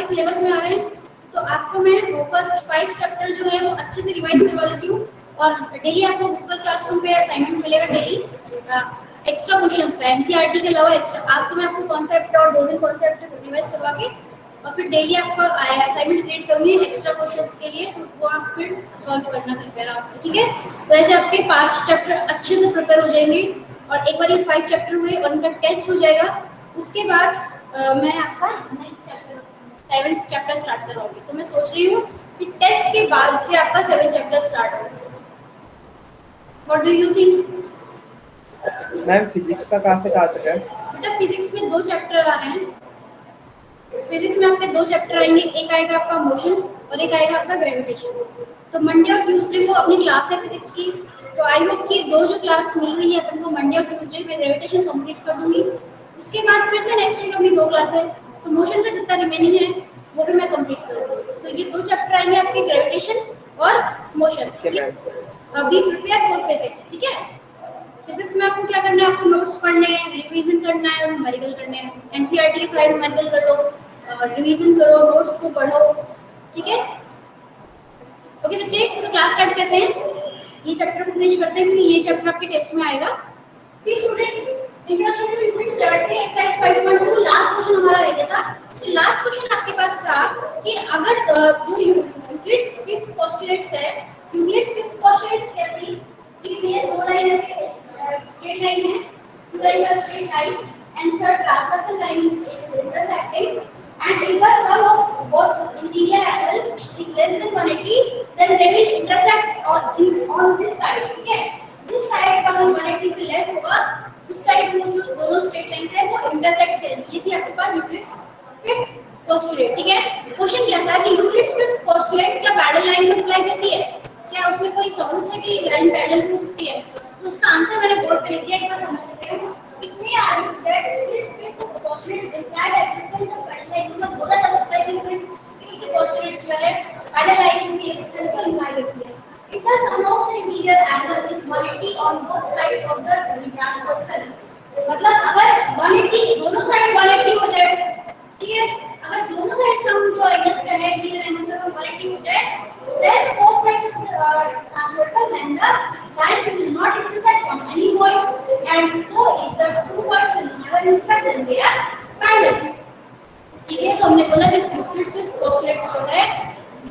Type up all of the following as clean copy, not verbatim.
Syllabus में आ रहे हैं तो आपको मैं फर्स्ट 5 चैप्टर जो है वो अच्छे से रिवाइज करवा देती हूँ और डेली आपको गूगल क्लासरूम पे असाइनमेंट मिलेगा डेली एक्स्ट्रा क्वेश्चंस का एनसीईआरटी के अलावा एक्स्ट्रा। आज तो मैं आपको कॉन्सेप्ट और 2 दिन कॉन्सेप्ट रिवाइज करवा के और फिर डेली आपको असाइनमेंट क्रिएट करूंगी एक्स्ट्रा क्वेश्चंस के लिए, तो वो आप फिर सॉल्व करना कृपया आराम से, ठीक है। तो ऐसे आपके 5 चैप्टर अच्छे से प्रिपेयर हो जाएंगे और एक बार ये 5 चैप्टर हुए और उनका टेस्ट हो जाएगा उसके बाद मैं आपका नेक्स्ट चैप्टर 7 चैप्टर स्टार्ट करवाऊंगी। तो मैं सोच रही हूँ कि टेस्ट के बाद से आपका 7 चैप्टर स्टार्ट हो। What do you think? Ma'am physics का कहाँ से कहाँ तक है? बेटा फिजिक्स में 2 चैप्टर आ रहे हैं। फिजिक्स में आपके 2 चैप्टर आएंगे, एक आएगा आपका मोशन और एक आएगा आपका ग्रेविटेशन। तो मंडे और ट्यूसडे को अपनी क्लास है फिजिक्स की, तो आई होप कि 2 जो क्लास मिल रही है अपन को मंडे और ट्यूसडे में ग्रेविटेशन कंप्लीट कर दूंगी। उसके बाद फिर से नेक्स्ट वीक अपनी 2 क्लास है, तो मोशन का जितना रिमेनिंग है वो भी मैं कंप्लीट कर दूंगी। तो ये 2 चैप्टर आएंगे आपके ग्रेविटेशन और मोशन। अभी प्रिपेयर फॉर फिजिक्स, ठीक है। फिजिक्स में आपको क्या करना है, आपको नोट्स पढ़ने हैं, रिवीजन करना है और न्यूमेरिकल करने हैं। एनसीईआरटी के साइड न्यूमेरिकल कर लो, रिवीजन करो, नोट्स को पढ़ो, ठीक है। ओके बच्चे, सो क्लास स्टार्ट करते हैं। ये चैप्टर को फिनिश करते हैं क्योंकि ये चैप्टर आपके टेस्ट में आएगा। See student, introduction to unit geometry exercise 5.2 last question हमारा रह गया था। सो लास्ट क्वेश्चन आपके पास था कि अगर जो यूक्लिड्स फिफ्थ पोस्टुलेट्स है, यूक्लिड्स फिफ्थ पोस्टुलेट्स क्या थी कि ये 2 लाइन ऐसे straight line है, two lines are straight line and third transversal line is intersecting, and if the sum of both interior angle is less than 180 then they will intersect on this side, ठीक है। जिस side का सम 180 से less होगा उस side में जो दोनों स्ट्रेट लाइंस है वो इंटरसेक्ट करेंगी। ये थी आपके पास यूक्लिड्स फिफ्थ पोस्टुलेट, ठीक है। क्वेश्चन क्या था कि यूक्लिड्स फिफ्थ पोस्टुलेट्स क्या पैरेलल लाइन को अप्लाई करती है, क्या उसमें कोई सबूत है कि लाइन पैरेलल हो सकती है। तो उसका आंसर मैंने बोर्ड पे लिख दिया, एक बार समझ लेते हैं। It may argue that Euclid's fifth postulate imply the existence of parallel line, मतलब बोला जा सकता है कि यूक्लिड्स फिफ्थ पोस्टुलेट जो है पैरेलल लाइंस की एक्जिस्टेंस को इंप्लाई करती है। If the sum of the interior angle is 180 on both sides of the transversal, मतलब अगर 180 दोनों साइड 180 हो जाए, ठीक है, अगर दोनों साइड सम जो एंगल्स का है इंटीरियर एंगल्स का 180 हो जाए, then both sides of the transversal and the lines will not intersect on any point, and so if the two points will never intersect then they are parallel, ठीक है। तो हमने बोला कि यूक्लिड्स फिफ्थ पोस्टुलेट्स जो है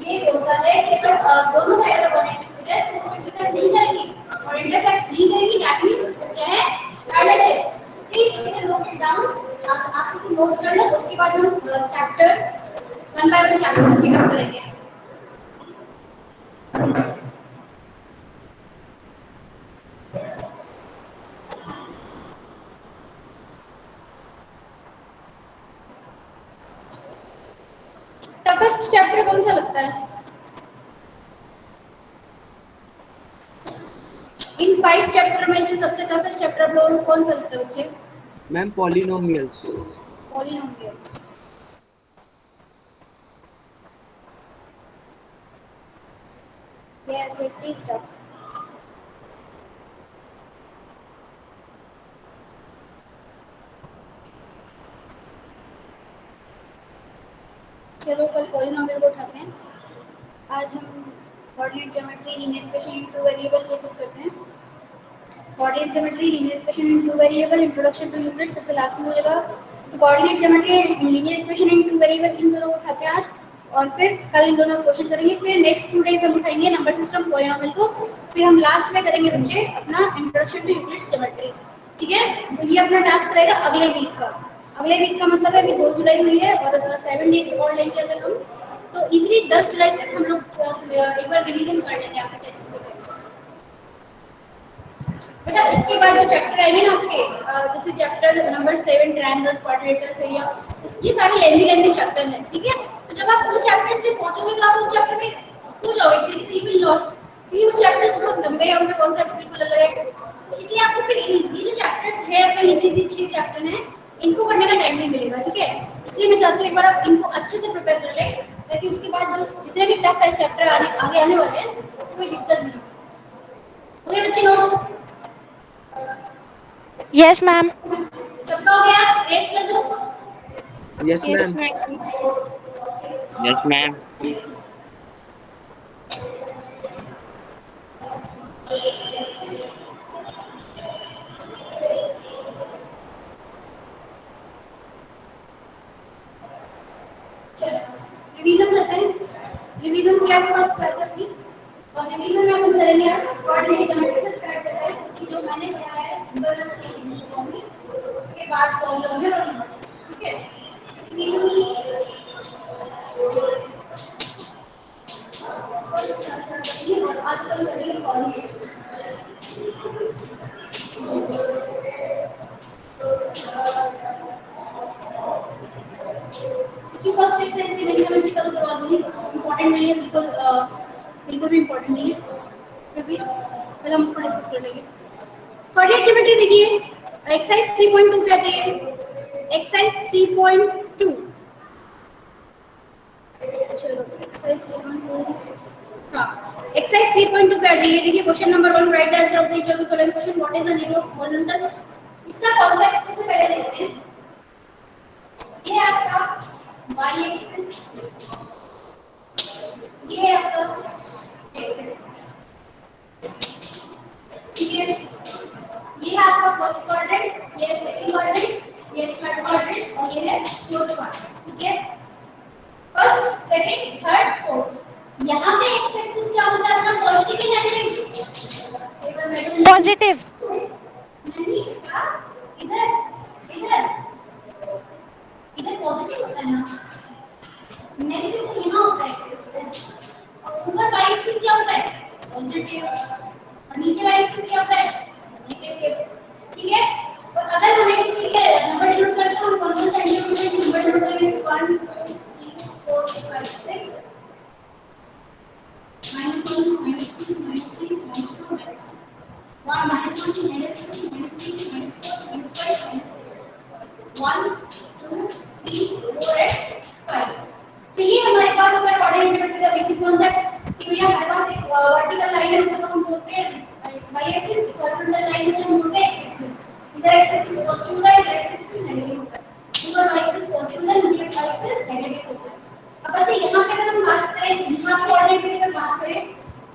ये होता है कि अगर दोनों साइड अगर 180 हो जाए तो वो इंटरसेक्ट नहीं करेगी और इंटरसेक्ट नहीं करेगी, दैट मींस वो क्या है, पैरेलल है। Please you can note it down, आप इसको नोट कर लो। उसके बाद हम चैप्टर 1 बाय 1 चैप्टर को पिकअप करेंगे। टफेस्ट चैप्टर कौन सा लगता है इन 5 चैप्टर में से? सबसे टफेस्ट चैप्टर आप लोगों को कौन सा लगता है बच्चे? Ma'am polynomials. Polynomials, yes it is tough। चलो कल पॉलिनोमियल को उठाते हैं। आज हम coordinate geometry, linear equation in two variable ये सब करते हैं। Coordinate geometry, linear equation in two variable, introduction to unit सबसे लास्ट में हो जाएगा। तो coordinate geometry, linear equation in two variable इन दोनों को उठाते हैं आज, और फिर कल इन दोनों का क्वेश्चन करेंगे। फिर नेक्स्ट 2 डेज हम उठाएंगे नंबर सिस्टम, पॉलिनोमियल को। फिर हम लास्ट में करेंगे बच्चे अपना इंट्रोडक्शन टू यूनिट्स ज्योमेट्री, ठीक है। तो ये अपना टास्क रहेगा अगले वीक का। अगले वीक का मतलब है कि 2 जुलाई हुई है और 7 डेज और लेंगे अगर हम, तो इजीली 10 जुलाई तक हम लोग एक बार रिवीजन कर लेंगे आपके टेस्ट से पहले। बेटा इसके बाद जो चैप्टर आएंगे ना आपके, जैसे चैप्टर नंबर 7 ट्रायंगल्स, क्वाड्रिलेटरल्स है, या इसकी सारे लेंथी चैप्टर हैं, ठीक है। तो जब आप उन चैप्टर्स पे पहुंचोगे तो आप उन चैप्टर में खो जाओगे, तरीके से यू विल लॉस्ट, क्योंकि वो चैप्टर्स बहुत लंबे हैं, उनका कॉन्सेप्ट बिल्कुल अलग है। तो इसलिए आपको फिर ये जो चैप्टर्स हैं अपने इजी 6 चैप्टर हैं, इनको पढ़ने का टाइम नहीं मिलेगा, ठीक है। इसलिए मैं चाहती हूँ एक बार आप इनको अच्छे से प्रिपेयर कर लें, ताकि उसके बाद जो जितने भी टफ है चैप्टर आगे आने वाले हैं कोई दिक्कत नहीं हो। ओके बच्चे, नोट यस मैम। सबका हो गया? रेस्ट कर दो। Yes ma'am. Yes ma'am. Revision करते हैं। रिवीजन क्लास फर्स्ट क्लास अपनी, और रिवीजन में हम करेंगे आज कोऑर्डिनेट ज्योमेट्री से स्टार्ट करते हैं कि जो मैंने पढ़ाया है नंबर उसके होंगे, उसके बाद कॉलम में और नंबर। ठीक है, रिवीजन की फर्स्ट क्लास करेंगे और आज हम करेंगे कोऑर्डिनेट। इसकी फर्स्ट एक्सरसाइज मैंने ज्योमेट्रिकल करवा दी, इंपॉर्टेंट नहीं है बिल्कुल, बिल्कुल भी इंपॉर्टेंट नहीं है, फिर भी कल हम उसको डिस्कस कर लेंगे। कोऑर्डिनेट ज्योमेट्री देखिए, एक्सरसाइज 3.2 पे आ जाइए। एक्सरसाइज 3.2, चलो एक्सरसाइज 3.2, हाँ एक्सरसाइज 3.2 पे आ जाइए। देखिए question number 1, right the answer of the each of the following question, what is the name of horizontal. इसका कॉन्सेप्ट सबसे पहले देखते हैं। ये है आपका y एक्सिस, ये है आपका x एक्सिस, ठीक है। ये है आपका फर्स्ट क्वाड्रेंट, ये है सेकंड क्वाड्रेंट, ये थर्ड क्वाड्रेंट और ये है फोर्थ क्वाड्रेंट, ठीक है। First, second, third, fourth. यहाँ पे x एक्सिस क्या होता है अपना, पॉजिटिव या नेगेटिव। एक बार मैं पॉजिटिव। नहीं क्या, इधर इधर इधर पॉजिटिव होता है ना, नेगेटिव तो यहाँ होता है x एक्सिस, और ऊपर y एक्सिस क्या होता है, पॉजिटिव, और नीचे y एक्सिस क्या होता है, नेगेटिव, ठीक है। और अगर हमें किसी के नंबर डिनोट करते हैं, हम कौन सा सेंटीमीटर नंबर डिनोट करेंगे, 1 2 3 4 5 6 -1 -2 -3 -2 1 -1 -2 -3 -4 -5 -6 1 2 3 4 and 5। तो ये हमारे पास होता है कोऑर्डिनेट ज्योमेट्री का बेसिक कॉन्सेप्ट कि भैया हमारे पास एक वर्टिकल लाइन है, उसे तो हम बोलते हैं y एक्सिस, हॉरिजॉन्टल लाइन है, हम बोलते हैं x एक्सिस। इधर x एक्सिस पॉजिटिव होता है, इधर x एक्सिस नेगेटिव होता है। ऊपर y एक्सिस पॉजिटिव होता है, नीचे y एक्सिस नेगेटिव होता है। अब बच्चे यहाँ पे अगर हम बात करें, यहाँ के कोऑर्डिनेट की अगर बात करें,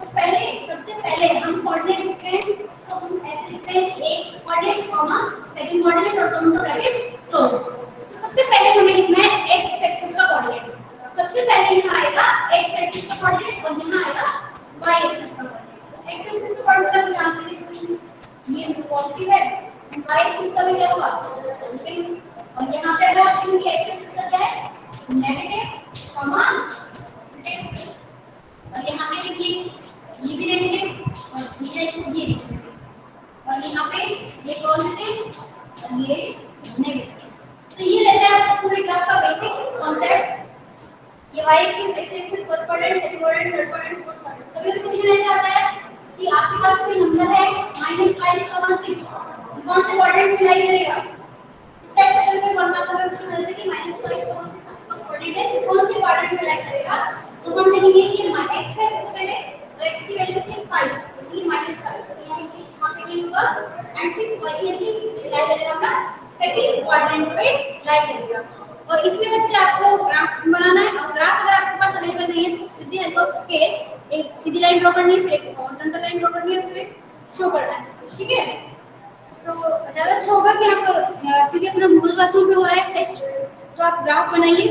तो पहले सबसे पहले हम कोऑर्डिनेट लिखते हैं, तो हम ऐसे लिखते हैं एक कोऑर्डिनेट कॉमा सेकंड कोऑर्डिनेट और दोनों का ब्रैकेट क्लोज। तो सबसे पहले हमें लिखना है x एक्सिस का कोऑर्डिनेट। सबसे पहले यहाँ आएगा x एक्सिस का कोऑर्डिनेट और यहाँ आएगा y एक्सिस का कोऑर्डिनेट। x एक्सिस का कोऑर्डिनेट हम यहाँ पे लिखते हैं, ये पॉजिटिव है, y एक्सिस का भी क्या होगा, पॉजिटिव, और यहाँ पे अगर आप देखेंगे x एक्सिस का क्या है, नेगेटिव कॉमा पॉजिटिव, और यहाँ पे देखिए ये भी नेगेटिव और ये एक्सिस ये भी नेगेटिव, और यहाँ पे ये पॉजिटिव और ये नेगेटिव। तो ये रहता है आपका पूरे ग्राफ का बेसिक कॉन्सेप्ट। ये y axis, x axis, first quadrant, second quadrant, third quadrant, fourth quadrant. कभी भी क्वेश्चन ऐसा आता है कि आपके पास कोई नंबर है -5, 6, कौन से क्वाड्रेंट में लाई करेगा। इस टाइप से कभी वन मार्क का क्वेश्चन आता है कि -5, 6 क्वाड्रेंट है, कौन से क्वाड्रेंट में लाई करेगा। तो हम लिखेंगे कि x है सबसे पहले, और x की वैल्यू कितनी है 5, तो ये -5, तो यहाँ पे ये होगा एंड 6 y की लाई करेगा अपना सेकंड क्वाड्रेंट पे लाई करेगा। और इसमें बच्चे आपको ग्राफ बनाना है, और ग्राफ अगर आपके पास अवेलेबल नहीं है तो with the help of scale एक सीधी लाइन ड्रॉ करनी है, फिर एक हॉरिजॉन्टल लाइन ड्रॉ करनी है, उसमें शो करना है, ठीक है। तो ज़्यादा अच्छा होगा कि आप क्योंकि अपना गूगल क्लासरूम पे हो रहा है टेस्ट, तो आप ग्राफ बनाइए।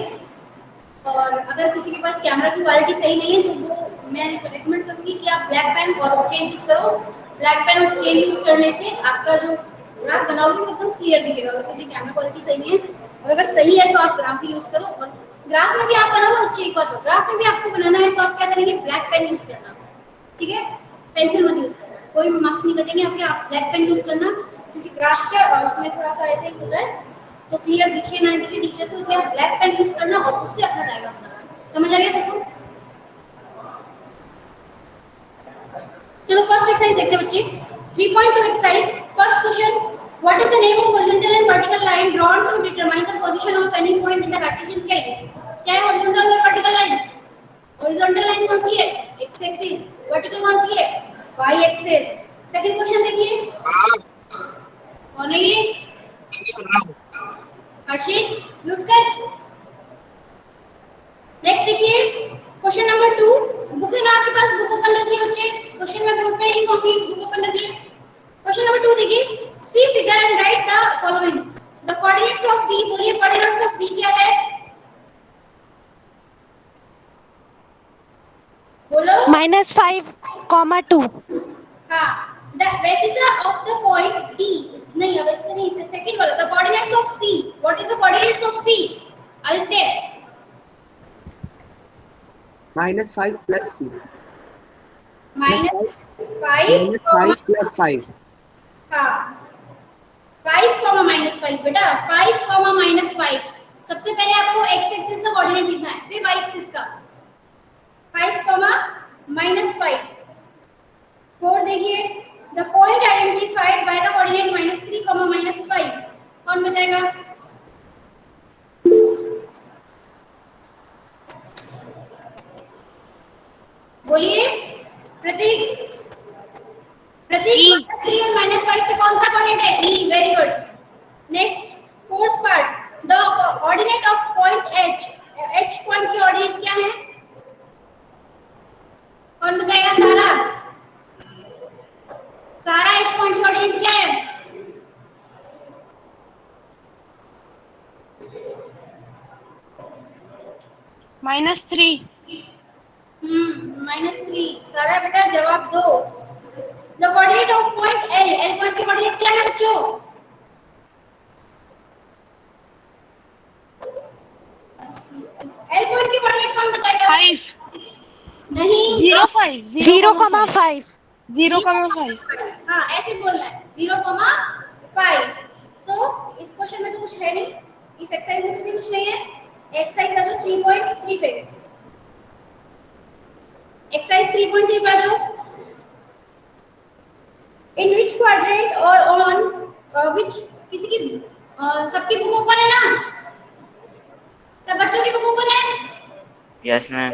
और अगर किसी के पास कैमरा की क्वालिटी सही नहीं है तो वो मैं रिकमेंड करूँगी कि आप ब्लैक पेन और स्केल यूज़ करो। ब्लैक पेन और स्केल यूज़ करने से आपका जो ग्राफ बनाओगे वो एकदम क्लियर दिखेगा। अगर किसी कैमरा क्वालिटी सही नहीं है, और अगर सही है तो आप ग्राफ ही यूज़ करो। और ग्राफ में भी आप बनाओ अच्छी एक बात हो, ग्राफ में भी आपको बनाना है तो आप क्या करेंगे, ब्लैक पेन यूज़ करना, ठीक है, पेंसिल मत यूज़ करना, कोई भी मार्क्स नहीं कटेंगे आपके, आप ब्लैक पेन यूज़ करना, क्योंकि ग्राफ क्या उसमें थोड़ा सा ऐसे ही होता है तो क्लियर दिखे ना दिखे टीचर को, इसलिए आप ब्लैक पेन यूज़ करना और उससे अपना डायग्राम बनाना। समझ आ गया सबको। चलो फर्स्ट एक्सरसाइज देखते हैं बच्चे, 3.2 exercise. First question, what is the name of horizontal and vertical line drawn to determine the position of any point in the cartesian plane. क्या है हॉरिजॉन्टल और वर्टिकल लाइन? हॉरिजॉन्टल लाइन कौन सी है, x axis, vertical कौन सी है, y axis. Second question देखिए, कौन है ये, हर्षित म्यूट कर। नेक्स्ट देखिए, क्वेश्चन मैं बोर्ड पे नहीं लिखूंगी, बुक ओपन रखिए। क्वेश्चन नंबर 2 देखिए, see figure and write the following. The coordinates of B, बोलिए कोऑर्डिनेट्स ऑफ बी क्या है? बोलो। -5, 2। हाँ, the basis of the point D, नहीं अब इससे नहीं, इससे सेकंड वाला, the coordinates of C, what is the coordinates of C? Aditya, -5 plus C. -5 -5 plus 5. हाँ 5 -5 बेटा, 5 -5। सबसे पहले आपको x एक्सिस का कोऑर्डिनेट लिखना है, फिर y एक्सिस का। 5 -5। फोर देखिए, the point identified by the coordinate -3 -5, कौन बताएगा? बोलिए प्रतीक। प्रतीक, 3 और -5 से कौन सा कोऑर्डिनेट है? E, very good. Next, fourth part, the ordinate of point H, H point की ऑर्डिनेट क्या है? कौन बताएगा? सारा, सारा H पॉइंट की ऑर्डिनेट क्या है? -3। -3। सारा बेटा जवाब दो। The coordinate of point L, L point की कोऑर्डिनेट क्या है बच्चों? L पॉइंट की कोऑर्डिनेट कौन बताएगा? 5। नहीं, 0, 5, 0,5। 0,5। हाँ ऐसे बोलना है, 0,5। सो इस क्वेश्चन में तो कुछ है नहीं, इस एक्सरसाइज में भी कुछ नहीं है। एक्सरसाइज आ जाओ 3.3 पे, एक्सरसाइज 3.3 पे आ जाओ। इन विच क्वाड्रेंट और ऑन विच, किसी की सबकी बुक ओपन है ना? सब बच्चों की बुक ओपन है? Yes ma'am.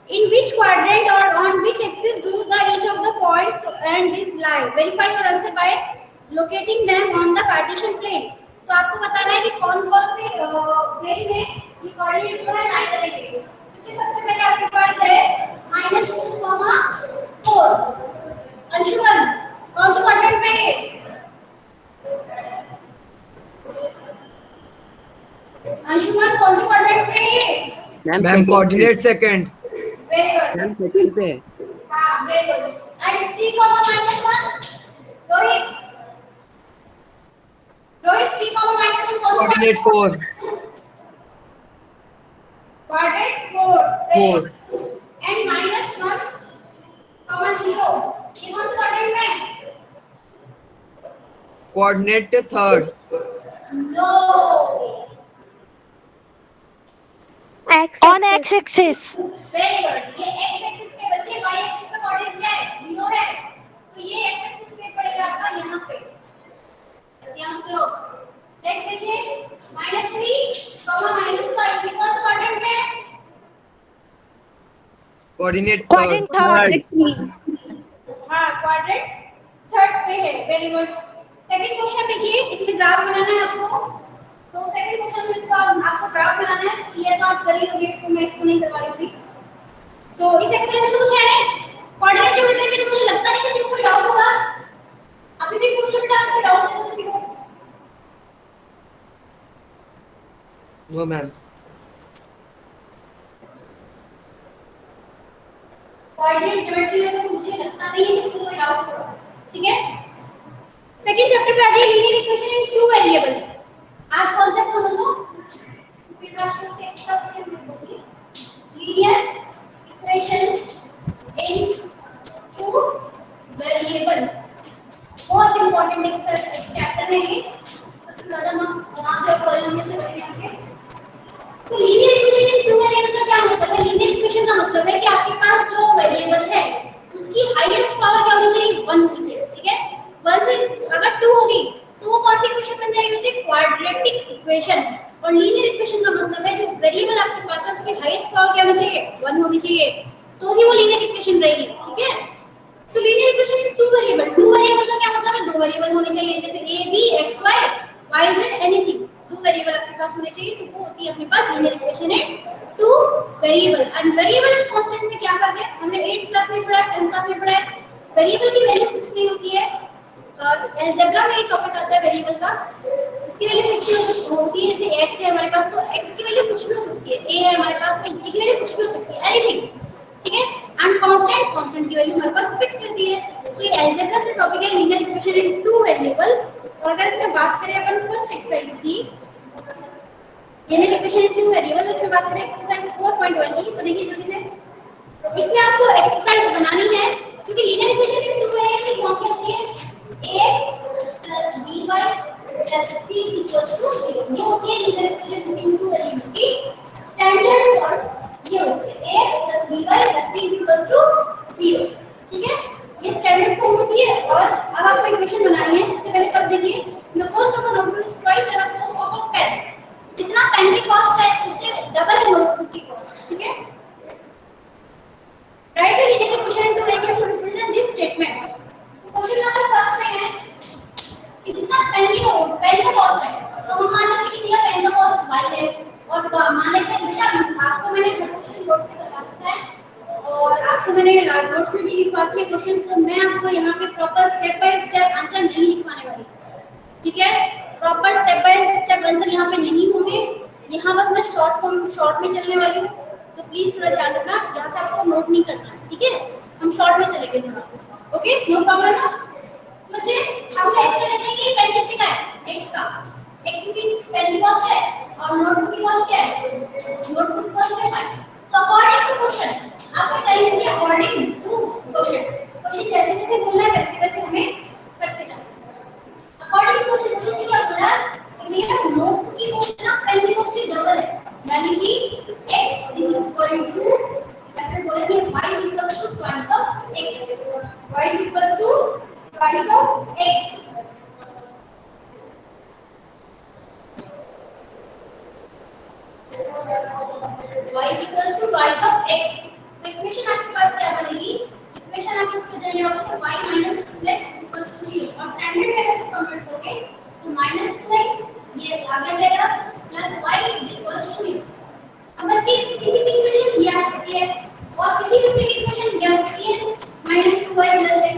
In which quadrant or on which axis do the each of the points and this lie? Verify your answer by locating them on the Cartesian plane. तो आपको बताना है कि कौन-कौन से प्लेन में ये कोऑर्डिनेट जो है लाई करेंगे। तो सबसे पहले आपके पास है -2, 4। अंशुमन, कौन से क्वाड्रेंट में है? अंशुमन, कौन से क्वाड्रेंट में है? Ma'am coordinate second. Very good. Ma'am second पे है। हाँ very good. And 3, -1, Rohit, Rohit 3, -1 कौन सा कोऑर्डिनेट 4। क्वाड्रेंट 4, 4। एंड -1, 0, ये कौन सा क्वाड्रेंट में है? Coordinate third. No, on x axis. Very good. ये x एक्सिस पे बच्चे, y एक्सिस का कोऑर्डिनेट क्या है? 0 है, तो ये x एक्सिस पे पड़ेगा आपका यहाँ पे, ध्यान करो। नेक्स्ट देखिए, -3, -5, ये कौन सा क्वाड्रेंट में है? Coordinate quadrant third. हाँ क्वाड्रेंट थर्ड पे है, वेरी गुड। सेकंड क्वेश्चन देखिए, इसमें ग्राफ बनाना है आपको। तो सेकंड क्वेश्चन में तो आपको ग्राफ बनाना है, ये तो आप कर ही लोगे, तो मैं इसको नहीं करवा रही हूँ। सो इस एक्सरसाइज में तो कुछ है नहीं, कोऑर्डिनेट ज्योमेट्री में तो मुझे लगता नहीं किसी को कोई डाउट होगा। अभी भी पूछ लो बेटा, अगर डाउट है तो किसी को। No ma'am. कोऑर्डिनेट ज्योमेट्री में तो मुझे लगता नहीं है किसी को कोई डाउट होगा, ठीक है। सेकंड चैप्टर पे आ जाइए, linear equation in two variable. आज कॉन्सेप्ट समझ लो, फिर मैं आपको इसके एक्स्ट्रा क्वेश्चन बताऊंगी। Linear equation in two variable बहुत इंपॉर्टेंट एक चैप्टर है ये, सबसे ज्यादा मार्क्स वहां से पॉलिनोमियल से बनेंगे। तो linear equation in two variable का क्या मतलब है? लीनियर इक्वेशन का मतलब है कि आपके पास जो वेरिएबल है उसकी हाईएस्ट पावर क्या होनी चाहिए? 1 होनी चाहिए, ठीक है। 1 से अगर 2 होगी तो वो कौन सी इक्वेशन बन जाएगी बच्चे? Quadratic equation. और लीनियर इक्वेशन का मतलब है जो वेरिएबल आपके पास है उसकी हाईएस्ट पावर क्या होनी चाहिए? 1 होनी चाहिए, तो ही वो लीनियर इक्वेशन रहेगी, ठीक है। सो linear equation in two variable, two variable का क्या मतलब है? दो वेरिएबल होने चाहिए, जैसे a b x y y z anything, दो वेरिएबल आपके पास होने चाहिए, तो वो होती है अपने पास linear equation in two variable. And variable constant में क्या करते हैं? हमने 8th क्लास में पढ़ा है, 7th क्लास में पढ़ा है, वेरिएबल की वैल्यू फिक्स नहीं होती है। अलजेब्रा में एक टॉपिक आता है वेरिएबल का, इसकी वैल्यू फिक्स नहीं होती है। जैसे x है हमारे पास तो x की वैल्यू कुछ भी हो सकती है, a है हमारे पास तो a की वैल्यू कुछ भी हो सकती है, एनीथिंग, ठीक है। एंड कांस्टेंट की वैल्यू हमारे पास फिक्स रहती है। सो ये अलजेब्रा से टॉपिक है linear equation in two variable. और अगर इसमें बात करें अपन फर्स्ट एक्सरसाइज की, linear equation in two variable, इसमें बात करें एक्सरसाइज 4.1 की, तो देखिए जल्दी से इसमें आपको एक्सरसाइज बनानी है, क्योंकि linear equation in two variable की फॉर्म क्या होती है, ax + by + c = 0। ये होती है linear equation in two variable की स्टैंडर्ड फॉर्म। ये होती है ax + by + c = 0, ठीक है। ये स्टैंडर्ड फॉर्म होती है। और अब आपको इक्वेशन बनानी है। सबसे पहले फर्स्ट देखिए, the cost of a notebook is twice the cost of a pen. जितना पेन की कॉस्ट है उससे डबल है नोटबुक की कॉस्ट, ठीक है। Write the linear equation to able to represent this statement. Question number first में है कि जितना पेन का कॉस्ट है, तो हम मान लेते हैं कि यह पेन का कॉस्ट y है। और मान लेते हैं बेटा, आपको मैंने क्वेश्चन नोट पे करवा दिया है और आपको मैंने नोट्स में भी लिखवा दिया क्वेश्चन, तो मैं आपको यहाँ पे proper step by step answer नहीं लिखवाने वाली, ठीक है। Proper step by step answer यहाँ पे नहीं होंगे, यहाँ बस मैं शॉर्ट में चलने वाली हूँ। तो प्लीज थोड़ा ध्यान रखना, यहाँ से आपको नोट नहीं करना है, ठीक है। हम शॉर्ट में चलेंगे थोड़ा, ओके, नो प्रॉब्लम ना। बच्चे हम लेट कर लेते हैं कि पेन कितने का है, x का, x रुपीस पेन की कॉस्ट है और नोटबुक की कॉस्ट क्या है, नोटबुक की कॉस्ट है 5। सो अकॉर्डिंग टू क्वेश्चन आपको बताइए कि अकॉर्डिंग टू क्वेश्चन जैसे जैसे बोलना है वैसे वैसे हमें करते जाना है। अकॉर्डिंग टू क्वेश्चन ने क्या बोला कि भैया नोटबुक की कॉस्ट ना पेन की कॉस्ट से डबल है, यानी कि x इज इक्वल टू, या फिर बोलेंगे y is equal to twice of x, y is equal to twice of x। y is equals to twice of x। तो इक्वेशन आपके पास क्या बनेगी, इक्वेशन आप इसको दे रहे हो y minus 2x is equals to 0। और स्टैंडर्ड में अगर इसको कंप्यूट करोगे तो minus 2x ये आगे जाएगा plus y is equals to 0। अब बच्चे किसी भी इक्वेशन लिया सकती है और किसी बच्चे की इक्वेशन लिया सकती है minus 2y plus x।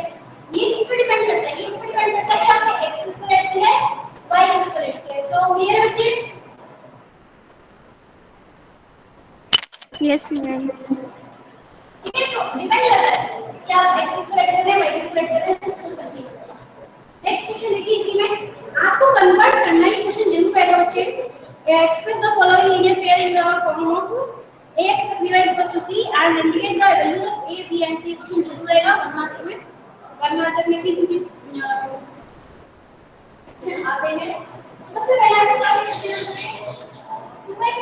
ये किस पर डिपेंड करता है, ये इस पर डिपेंड करता है कि आपने x किसको लेट किया है, y किसको लेट किया है। सो क्लियर है बच्चे? Yes, ma'am. ठीक है, तो डिपेंड करता है कि आप x किसको लेट कर रहे हैं, y किसको लेट कर रहे हैं, इसको करनी है। नेक्स्ट क्वेश्चन देखिए, इसी में आपको कन्वर्ट करना है, क्वेश्चन जरूर आएगा बच्चे। Express the following linear pair in the form of ax plus by is equal to c and indicate the values of a b and c। Question जरूर आएगा वन मार्क में भी क्योंकि क्वेश्चन आते हैं। सबसे पहले आपको क्या है, 2x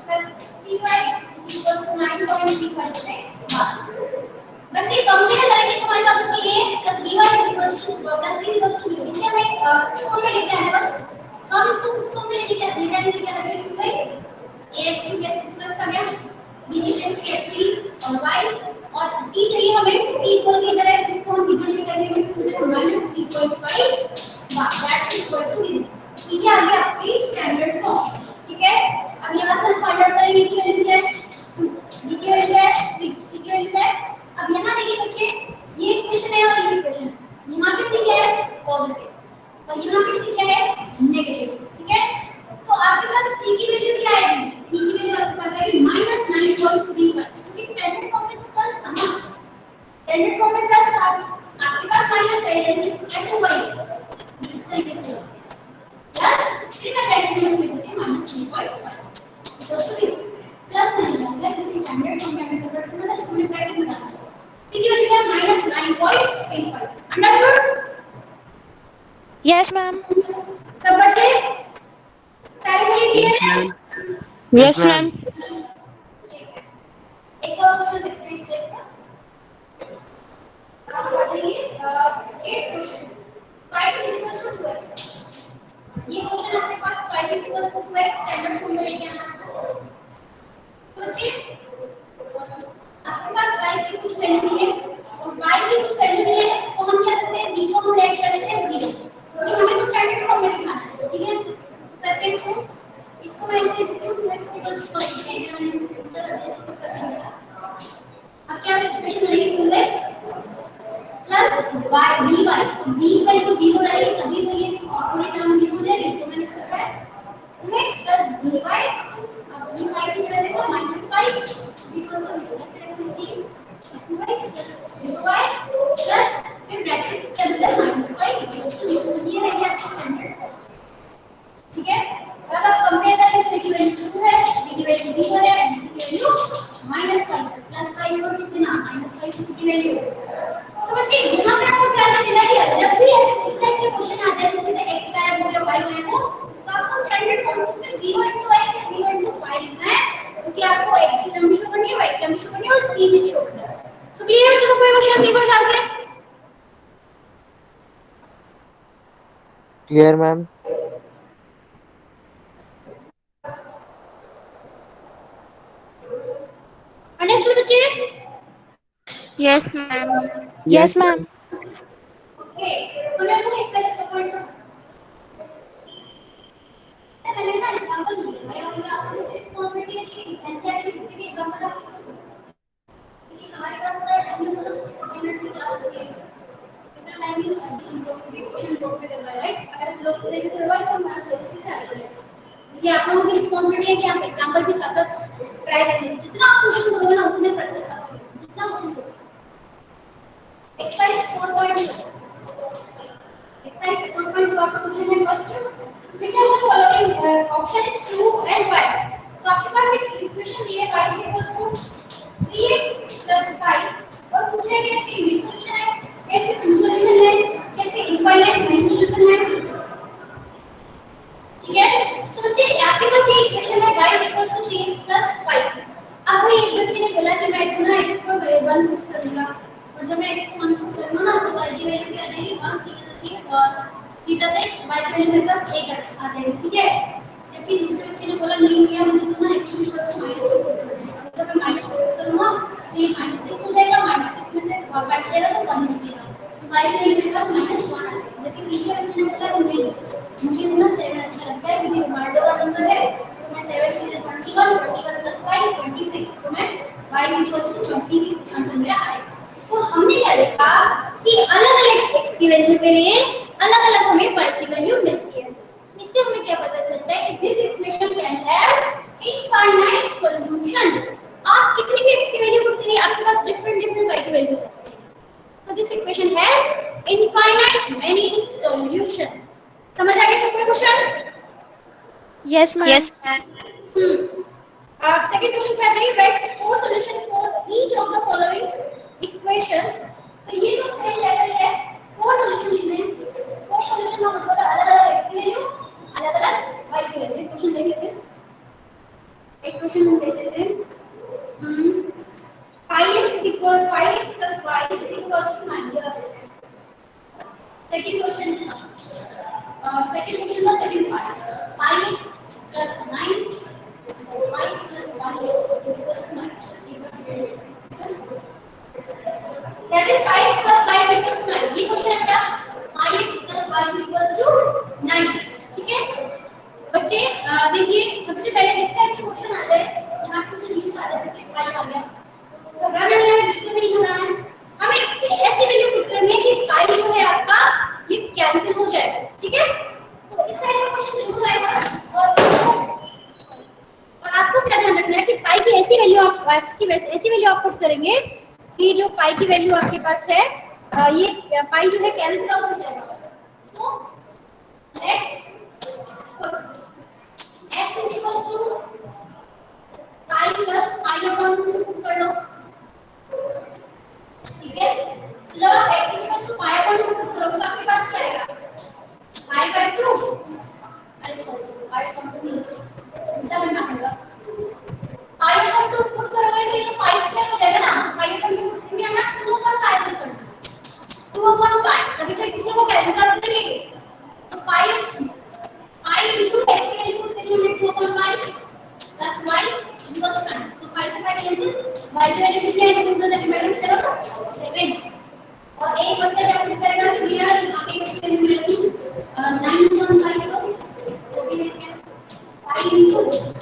plus 3y is equal to 9.35 है। बच्चे कंपेयर करेंगे तो हमारे पास होती है ax plus by is equal to plus c equals to 0। इसलिए हमें फॉर्म में लिखना है बस, हम इसको किस फॉर्म में लिखते हैं, क्या करेंगे 2x ax की प्लस 2x आ गया, b की प्लस 3 और y, और c चाहिए हमें, c इक्वल के इधर है इसको हम इधर ले जाएंगे तो मुझे -3.5 दैट इज इक्वल टू 0। ये आ गया आपकी स्टैंडर्ड फॉर्म, ठीक है। अब यहां से हम फाइंड आउट करेंगे कि वैल्यू क्या है, 2, b की वैल्यू क्या है 3, c की वैल्यू क्या है। अब यहां देखिए बच्चे, ये इक्वेशन है और ये इक्वेशन, यहां पे c क्या है पॉजिटिव और यहां पे c क्या है नेगेटिव, ठीक है। तो आपके पास c की वैल्यू क्या आएगी, c की वैल्यू आपके पास आएगी -9.35, क्योंकि स्टैंडर्ड फॉर्म में तो प्लस था ना, स्टैंडर्ड फॉर्म में प्लस था, आपके पास माइनस है, लेकिन कैसे हुआ ये इस तरीके से प्लस, फिर मैं ब्रैकेट में लिख देती हूं -3.5 इक्वल्स टू 0। प्लस नहीं लगेगा क्योंकि स्टैंडर्ड फॉर्म में हमें कन्वर्ट करना है, इसको मैं ब्रैकेट में डालूंगा। c की वैल्यू है -9.35। अंडरस्टूड? Yes, ma'am. सब बच्चे सारे बोलिए क्लियर है? Yes, ma'am. ठीक है, एक और क्वेश्चन देखते हैं इस टाइप का। आप आ जाइए 8 question, 5 is equals to 2x। ये क्वेश्चन आपके पास 5 is equals to 2x standard form में लेके आना है। तो बच्चे आपके पास y की कुछ वैल्यू है और y की कुछ वैल्यू है, तो हम क्या करते हैं, b को हम लेट कर लेते हैं 0, क्योंकि हमें तो स्टैंडर्ड फॉर्म में लिखना है, ठीक है। तो करते हैं इसको मैं ऐसे लिखती हूँ 2x = 5, मैंने इसे उत्तर दिया, इसको करना है। अब क्या इक्वेशन बनेगी 2x plus की वैल्यू। तो बच्चे यहाँ पे आपको ध्यान देना है कि जब भी इस टाइप के क्वेश्चन आ जाए जिसमें से x गायब हो गया y गायब हो, तो आपको स्टैंडर्ड फॉर्म उसमें 0 x या 0 y लिखना है, क्योंकि आपको x की टर्म भी शो करनी है, y की टर्म भी शो करनी है और c भी शो करना है। सो क्लियर है बच्चों, सबको ये क्वेश्चन देखो ध्यान से। Clear ma'am. अंडरस्टूड बच्चे? Yes, ma'am. Yes, Yes, ma'am. Okay, तो मैं आपको एक्सरसाइज 4.2 मैंने ना एग्जांपल दिया है, और आपको रिस्पांसिबिलिटी है कि एनसीईआरटी लिखने के एग्जांपल आपको दो, क्योंकि हमारे पास तो टाइम में मिनट से क्लास होती है, इतना टाइम नहीं होता कि हम लोग भी क्वेश्चन नोट पे करवाएं, राइट? अगर लोग इस तरीके से करवाएं तो हमारा सिलेबस से आगे बढ़ेगा। इसलिए आप लोगों की रिस्पांसिबिलिटी है कि आप एग्जांपल भी साथ साथ ट्राई करें, जितना आप क्वेश्चन करोगे ना उतने प्रैक्टिस आपकी, जितना क्वेश्चन करोगे। एक्सरसाइज 4.2 Exercise 1.2 आपका क्वेश्चन है first, which of the following option is true and why? तो आपके पास एक इक्वेशन दी है y is equals to 3x plus 5 और पूछा है कि इसकी यूनिक सॉल्यूशन है, या इसकी ट्रू सॉल्यूशन है, या इसकी इनफाइनाइट मेनी सॉल्यूशन है। ठीक है, सोचिए आपके पास ये इक्वेशन है y is equals to 3x plus 5। अब ये बच्चे ने बोला कि मैं इतना x को 1 पुट करूंगा, और जब मैं x को 1 पुट करूंगा ना तो y की वैल्यू क्या आ जाएगी 1 की और थीटा से y की वैल्यू मेरे पास 8 आ जाएगी। ठीक है, जबकि दूसरे बच्चे ने बोला नहीं भैया मुझे तो ना x जब मैं माइनस करूंगा तो ये -6 हो जाएगा, -6 में से 5 जाएगा तो 1 बचेगा, तो y की वैल्यू मेरे पास -1 आ जाएगी। जबकि तीसरे बच्चे ने बोला नहीं मुझे ना 7 अच्छा लगता है क्योंकि रोनाल्डो का नंबर है, तो मैं 7 की जगह 21 plus 5 26, तो मैं y equals to 26 आंसर मेरा आएगा। तो हमने क्या देखा कि अलग-अलग x की वैल्यू के लिए अलग-अलग हमें y की वैल्यू मिलती है। इससे हमें क्या पता चलता है कि this equation can have infinite solution. आप कितनी भी x की वैल्यू पुट करिए आपके पास डिफरेंट y की वैल्यूज आती है। तो this equation has infinite many solution. समझ आ गया सबको क्वेश्चन? Yes, ma'am. आप सेकंड क्वेश्चन पे आ जाइए। Right four solution for each of the following equations. तो ये तो सेम ऐसा ही है, फोर सॉल्यूशन लिखने हैं। फोर सॉल्यूशन का मतलब अलग-अलग x की वैल्यू, अलग-अलग y की वैल्यू। क्वेश्चन देख लेते हैं, एक क्वेश्चन हम देख लेते हैं। 5x plus y is equals to 9। Second question is second question का second part 5x plus 9 5x plus 1 is equals to 9। that is 5x plus y is equals to 9। ये क्वेश्चन है क्या 5x plus y is equals to 9। ठीक है बच्चे, देखिए सबसे पहले इस टाइप के क्वेश्चन आ जाए, यहाँ पे कुछ अजीब सा आ जाए जैसे 5 आ गया तो घबराना नहीं है, बिल्कुल भी नहीं घबराना है। हमें x की ऐसी वैल्यू पुट करनी है कि पाई जो है आपका ये कैंसिल हो जाए। ठीक है, तो इस साइड का क्वेश्चन जरूर आएगा। और आपको क्या ध्यान रखना है कि पाई की ऐसी वैल्यू आप x की ऐसी वैल्यू आप पुट करेंगे कि जो पाई की वैल्यू आपके पास है ये पाई जो है कैंसिल आउट हो जाएगा। So let x is equals to pi plus pi upon 2 कर लो। ठीक है, तो जब आप x equals to pi upon 2 put करोगे तो आपके पास क्या आएगा पाई बाय 2। अरे सॉरी पाई अपॉन 2 नहीं इतना बनना होगा। पाई अपॉन 2 पुट करोगे तो ये तो पाई स्क्वायर हो जाएगा ना, पाई अपॉन 2 पुट किया मैं 2 अपॉन पाई पुट करना 2 अपॉन पाई, कभी तो किसी को कैलकुलेट करेंगे तो पाई पाई इनटू x की वैल्यू पुट करिए हमने 2 upon pi plus y equals to 9। So pi से पाई कैंसिल, y की वैल्यू कितनी आएगी टोटल एलिमेंट्स चलेगा 7। और एक बच्चा क्या पुट करेगा कि भैया यहाँ पे x की वैल्यू मिलेगी 9/5 तो भी देखते हैं 5 into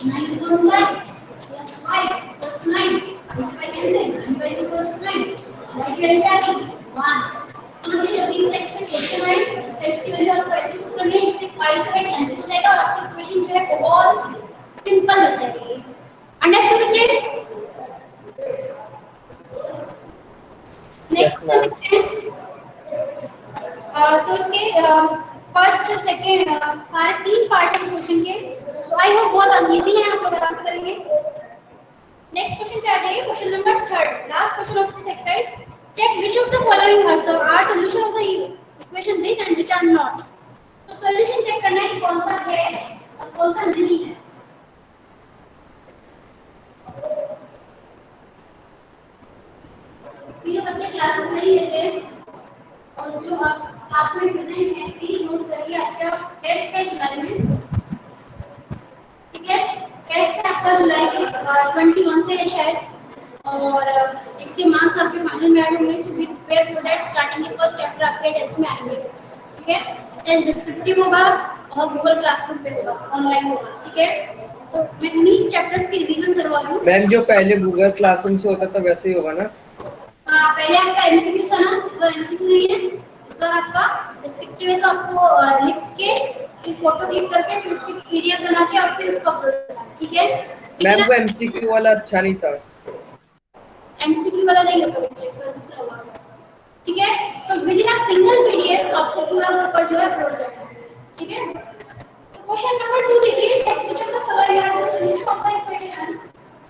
9/5 plus y plus 9 इस पाई कैंसिल 9 equals 9 y की वैल्यू क्या आएगी 1। समझिए जब इस टाइप से क्वेश्चन आए तो x की वैल्यू आपको ऐसे पुट करनी है इससे पाई से पाई कैंसिल हो जाएगा और आपकी इक्वेशन जो है बहुत सिंपल बन जाएगी। अंडरस्टूड बच्चे? नेक्स्ट देखते हैं। तो इसके फर्स्ट सेकंड सारे 3 पार्ट हैं इस क्वेश्चन के। सो आई होप बहुत इजी है, आप लोग आराम से करेंगे। नेक्स्ट क्वेश्चन पे आ जाइए, question number 3, last question of this exercise. check which of the following are solution of the equation this and which are not. तो सॉल्यूशन चेक करना है कौन सा है और कौन सा नहीं है. ये बच्चे क्लासेस नहीं लेते हैं और जो आप क्लास में प्रेजेंट हैं प्लीज नोट करिए आपका टेस्ट है जुलाई में. ठीक है, टेस्ट है आपका जुलाई के 21 से है शायद और इसके मार्क्स आपके फाइनल में ऐड होंगे. So be prepare for that. Starting के फर्स्ट चैप्टर आपके टेस्ट में आएंगे. ठीक है, टेस्ट डिस्क्रिप्टिव होगा और गूगल क्लासरूम पे होगा, ऑनलाइन होगा. ठीक है, तो मैं उन्हीं चैप्टर्स की रिवीजन करवा रही हूँ. मैम जो पहले गूगल क्लासरूम से होता था वैसे ही होगा ना? हाँ, पहले आपका एमसीक्यू था ना, इस बार एमसीक्यू नहीं है. इस बार आपका डिस्क्रिप्टिव है. तो आपको लिख के फिर फोटो क्लिक करके फिर उसकी पीडीएफ बना के और फिर उसको अपलोड करना है. ठीक है, मैम को एमसीक्यू वाला अच्छा नहीं था. एमसीक्यू वाला नहीं होगा बच्चे, इस बार दूसरा होगा. ठीक है, तो with in a single PDF आपको पूरा पेपर जो है अपलोड करना है. ठीक है, तो क्वेश्चन नंबर 2 देखिए. Check which of the following are the solution of the equation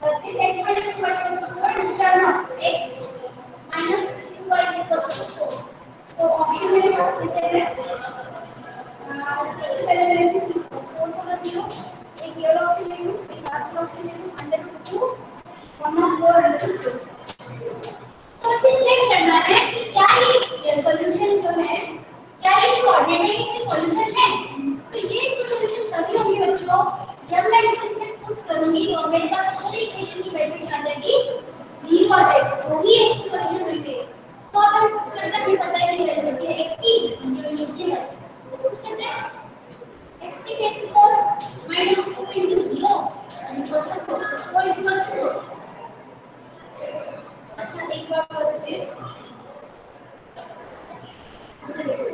this x minus 2y equals to 4 and which are not. x minus 2y equals to 4. तो ऑप्शन मेरे पास कितने हैं? सबसे पहले मैंने 4 को 0, एक ये वाला ऑप्शन ले लूं, एक लास्ट ऑप्शन ले लूं, अंडर रूट 2 4 अंडर रूट 2. तो बच्चे चेक करना है कि क्या ये सॉल्यूशन जो है क्या ये कोऑर्डिनेट है, इसके सॉल्यूशन है. तो ये इसके सॉल्यूशन तभी होंगे बच्चों जब मैं इसमें पुट करूंगी और मेरे पास पूरी इक्वेशन की वैल्यू क्या आ जाएगी, 0 आ जाएगी. तो ये इसकी सॉल्यूशन होगी. तो अपन पुट करते हैं, पता है कि वैल्यू होती है x की जो होती है. पुट करते हैं x की base 4 minus 2 into 0 equals to 4 is equals to 4. अच्छा, एक बात और बच्चे उसे देखो.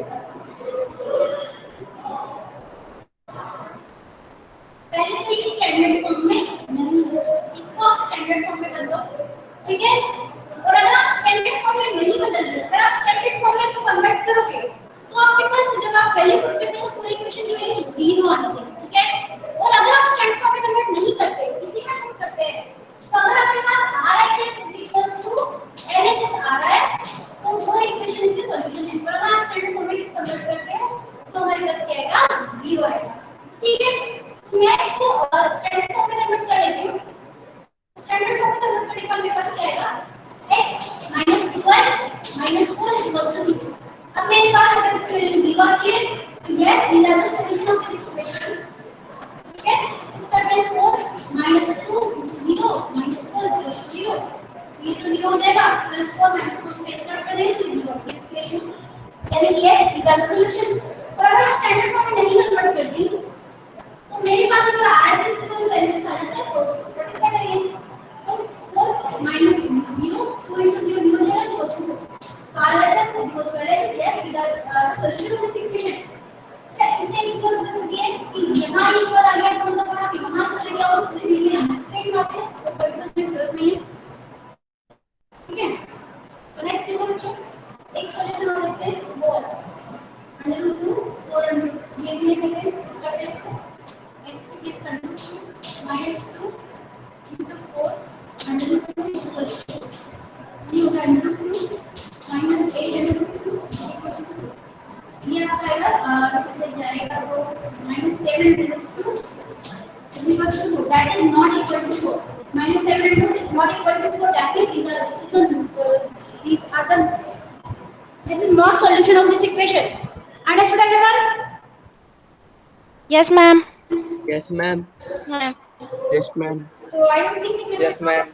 पहले तो ये स्टैंडर्ड फॉर्म में नहीं है, इसको आप स्टैंडर्ड फॉर्म में बदल दो. ठीक है, और अगर आप स्टैंडर्ड फॉर्म में नहीं बदल रहे, अगर आप स्टैंडर्ड फॉर्म में इसको कन्वर्ट करोगे तो आपके पास जब आप वैल्यू पुट करते हो तो पूरी इक्वेशन की वैल्यू 0 आनी चाहिए. ठीक है, और अगर आप स्टैंडर्ड फॉर्म में कन्वर्ट नहीं करते, इसी का पुट करते हैं, तो अगर आपके पास RHS LHS आ रहा है तो वो इक्वेशन इसके सॉल्यूशन है. पर अगर आप स्टैंडर्ड फॉर्म में इसको कन्वर्ट करते हो तो हमारे पास क्या आएगा, 0 आएगा. ठीक है, मैं इसको स्टैंडर्ड फॉर्म में कन्वर्ट कर देती हूँ. स्टैंडर्ड फॉर्म में कन्वर्ट करने पर मेरे पास क्या आएगा, x minus 2y minus 4 is equals to 0. अब मेरे पास अगर इसकी वैल्यू 0 आती है तो yes these are the solution of this equation. ठीक है, करते हैं 4 minus 2 into 0 minus 4 is equals to 0. तो ये तो 0 हो जाएगा, plus 4 minus 4 को कैंसिल कर देंगे तो 0 होगी इसकी वैल्यू. यानी yes these are the solution. और अगर आप स्टैंडर्ड फॉर्म में नहीं कन्वर्ट करती तो मेरे पास अगर RHS से कोई वैल्यू आ जाता है तो सैटिस्फाई करिए. तो 4 minus 0 4 into 0 0 हो जाएगा तो RHS is equals to LHS. Yes, these are the solution of this equation. अच्छा, इससे इसको बदल दिए कि यहाँ इक्वल आ गया, इसका मतलब अगर आप यहाँ से लेके आओ तो सीधे यहाँ सेम बात है, तो कोई भी उसमें जरूरत नहीं है. ठीक है, तो नेक्स्ट देखो बच्चों, एक सॉल्यूशन और देखते हैं. वो अंडर रूट 2 4 अंडर ये भी लिखेंगे, करते हैं इसको x की केस under root 2 minus 2 into 4 under root 2 equals to ये होगा under root 2 minus 8 under root 2 equals to ये आपका आएगा इसमें से जाएगा तो minus 7 under root 2 is equals to 4. That is not equal to 4. Minus 7 under root is not equal to 4. That means this is not solution of this equation. Understood everyone? Yes, ma'am. Yes ma'am. Ma'am. Yes ma'am. So I don't think this is Yes ma'am.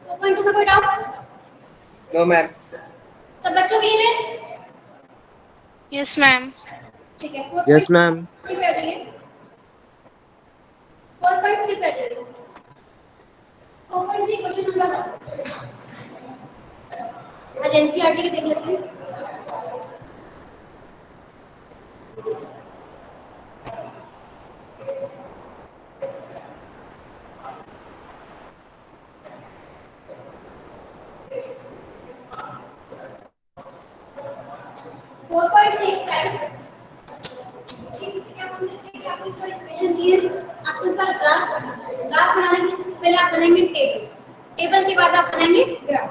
4.2 का कोई doubt? No ma'am. सब बच्चों के लिए? Yes, ma'am. ठीक है, 4. Yes ma'am. पे आ जाइए. 4.3 पे आ जाइए. 4.3 क्वेश्चन नंबर आज एनसीईआरटी के देख लेते हैं. आपको इसका ग्राफ बनाना है. ग्राफ बनाने के लिए सबसे पहले आप बनाएंगे टेबल. टेबल के बाद आप बनाएंगे ग्राफ.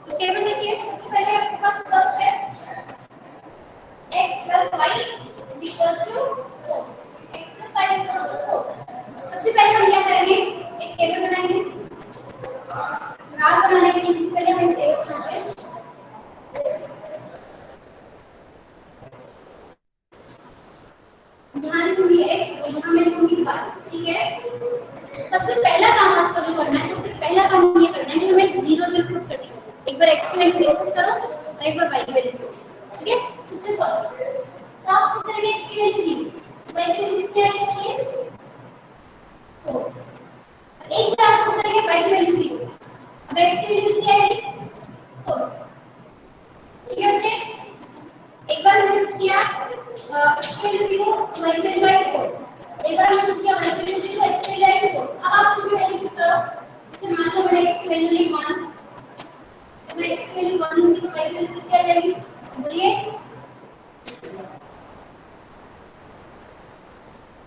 तो टेबल देखिए, सबसे पहले पास फर्स्ट है x plus y is equals to 4. x plus y is equals to 4. सबसे पहले हम क्या करेंगे, एक टेबल बनाएंगे। ग्राफ बनाने के लिए सबसे पहले हम एक टेबल बनाते हैं। यहाँ लिखूंगी x और यहाँ मैं लिखूंगी y, ठीक है। सबसे पहला काम आपको जो करना है, सबसे पहला काम ये करना है कि हमें 0 0 पुट करनी है। एक बार x की वैल्यू 0 पुट करो और एक बार y की वैल्यू 0, ठीक है। सबसे फर्स्ट तो आप पुट करेंगे x की वैल्यू 0, y की वैल्यू कितनी आएगी, 4। एक बार आप पुट करेंगे y की वैल्यू 0, अब x की वैल्यू कितनी आएगी, 4, ठीक है बच्चे। एक बार हमने पुट किया x की वैल्यू 0, y की वैल्यू आई 4। एक बार हमने पुट किया y की वैल्यू 0, x की वैल्यू आई 4। अब आप कुछ भी वैल्यू पुट करो, जैसे मान लो मैंने x की वैल्यू ली 1, जब मैं x की वैल्यू 1 लूंगी तो y की वैल्यू कितनी आ जाएगी, बोलिए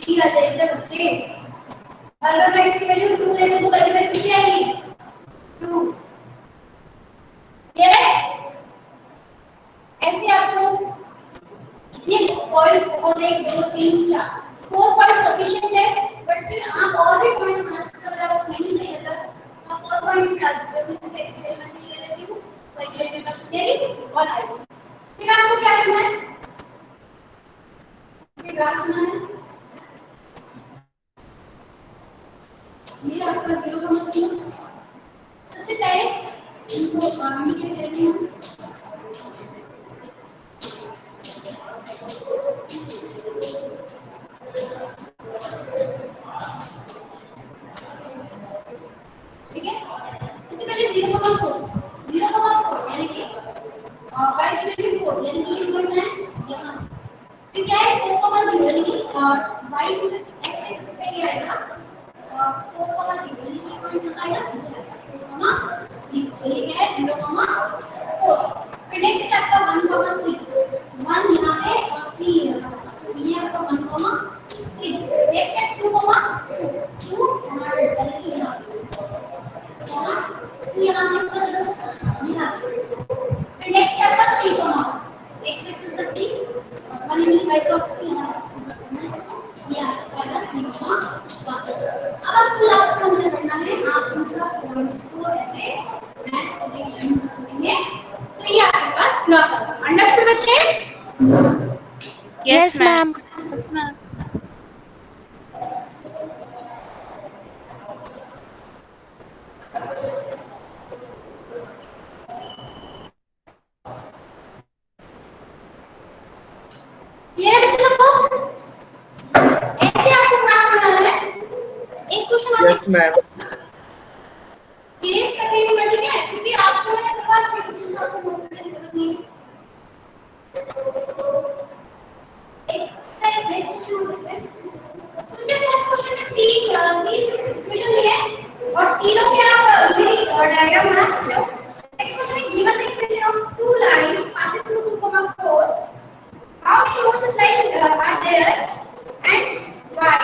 3 आ जाएगी ना बच्चे। अगर मैं x की वैल्यू 2 ले लूं तो y की वैल्यू कितनी आएगी, 2। क्लियर है? ऐसे आपको इतने पॉइंट्स बहुत 1 2 3 4 4 पॉइंट सफिशिएंट है, बट फिर आप और भी पॉइंट्स बना सकते हो। अगर आपको नहीं सही लग रहा आप और पॉइंट्स भी डाल सकते हो। उसमें से x की वैल्यू मैं ले लेती हूँ, y की वैल्यू बस तेरी और आएगी। फिर आपको क्या करना है, इसे ग्राफ बनाना है। ये आपका 0,0। सबसे पहले इनको इंडिकेट करेंगे हम, ठीक है। सबसे पहले 0,4 यानी कि y की वैल्यू 4 यानी कि ये पॉइंट है यहाँ। फिर क्या है 4,0 यानी कि y x एक्सिस पे क्या आएगा, 4,0 यानी कि पॉइंट आएगा 4,0, तो ये क्या है 0,4। फिर नेक्स्ट आपका 1,3, 1 यहाँ पे और 3 यहाँ पे, तो ये आपका 1,3। नेक्स्ट है 2,2 यानी कि यहाँ तो यहाँ से ऊपर चलो यहाँ। फिर नेक्स्ट आपका 3, x एक्सिस तक 3 और 1 y का यहाँ ये आएगा 3,1। अब आपको लास्ट नंबर करना है, आप उन सब पॉइंट्स को ऐसे मैच करके लाइन बनाएंगे तो ये आपके पास ग्राफ आएगा। अंडरस्टूड बच्चे? Yes, ma'am. Yes, ma'am. ये है बच्चे सबको, ऐसे आपको ग्राफ बनाना है। एक क्वेश्चन आगे यस मैम। इरेज कर रही हूं मैं, ठीक है, क्योंकि आपको मैंने करवा दिया क्वेश्चन तो आपको नोट करने की जरूरत नहीं है। एक नेक्स्ट क्वेश्चन करते हैं। मुझे फर्स्ट क्वेश्चन में तीन क्वेश्चन दिए हैं और तीनों के आप इजीली डायग्राम बना सकते हो। एक क्वेश्चन है given the equation of two lines passing through 2,4, how many more such lines are there and why?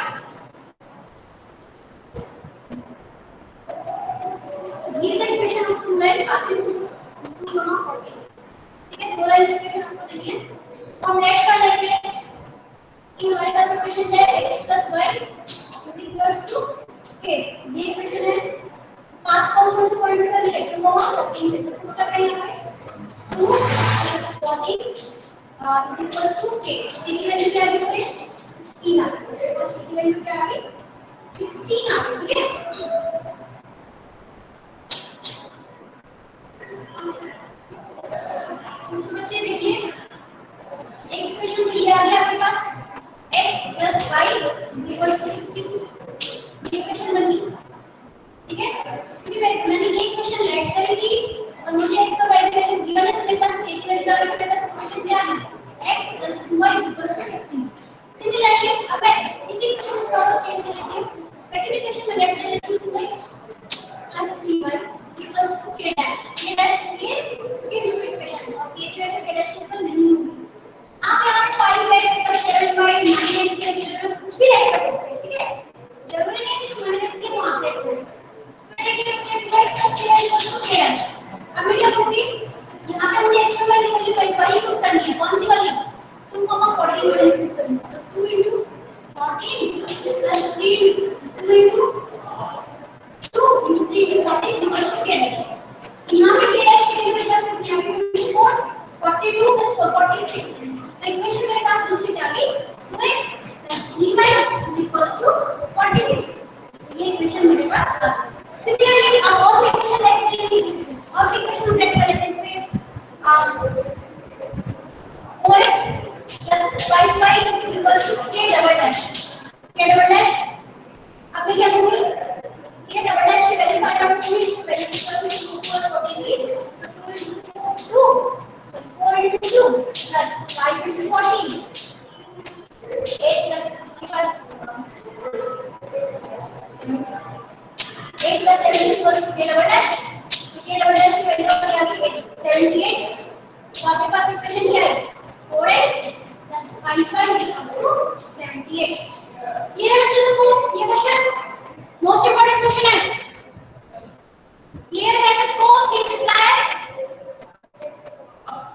Give the equation of two lines passing through 2,4, ठीक है, दो लाइन इक्वेशन आपको देंगे। हम नेक्स्ट कर लेंगे कि हमारे पास इक्वेशन है x + y = k। ये इक्वेशन है पास कौन से पॉइंट से करेंगे, 2,14 से। तो मतलब क्या यहाँ पे 2 + 14 = k। k की वैल्यू क्या आ गई, 16 आ गई। तो k की वैल्यू क्या आ गई, 16 आ गई, ठीक है। तो बच्चे देखिए एक इक्वेशन दिया है आपके पास x + y = 16। ये इक्वेशन बनी, ठीक है, क्योंकि मैंने ये इक्वेशन लेट करी थी और मुझे x और y की वैल्यू गिवन है, तो मेरे पास k की वैल्यू आ गई। मेरे पास इक्वेशन क्या आ गई, x + 2y = 16। सिमिलरली अब मैं इसी इक्वेशन को थोड़ा चेंज कर लेती हूँ। सेकंड इक्वेशन में लेट कर लेती हूँ 2x + 3y = k dash. k dash इसलिए क्योंकि दूसरी इक्वेशन है और k की वैल्यू k डैश के ऊपर नहीं होगी। आप यहाँ पे 5x + 7y - 9x के जगह कुछ भी ऐड कर सकते हैं, ठीक है, जरूरी नहीं कि जो मैंने रख दिया वहां पे ऐड करें। फिर देखिए बच्चे 2x + 3y = k डैश। अब मैं क्या करूंगी, यहाँ पे मुझे x और y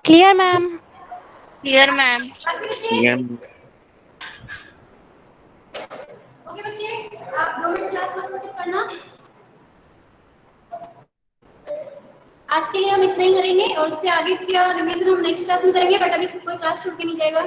Clear, ma'am. Clear, ma'am. बाकी बच्चे ओके बच्चे, आप 2 मिनट क्लास मत स्किप करना। आज के लिए हम इतना ही करेंगे और उससे आगे का रिवीजन हम नेक्स्ट क्लास में करेंगे, बट अभी कोई क्लास छूट के नहीं जाएगा।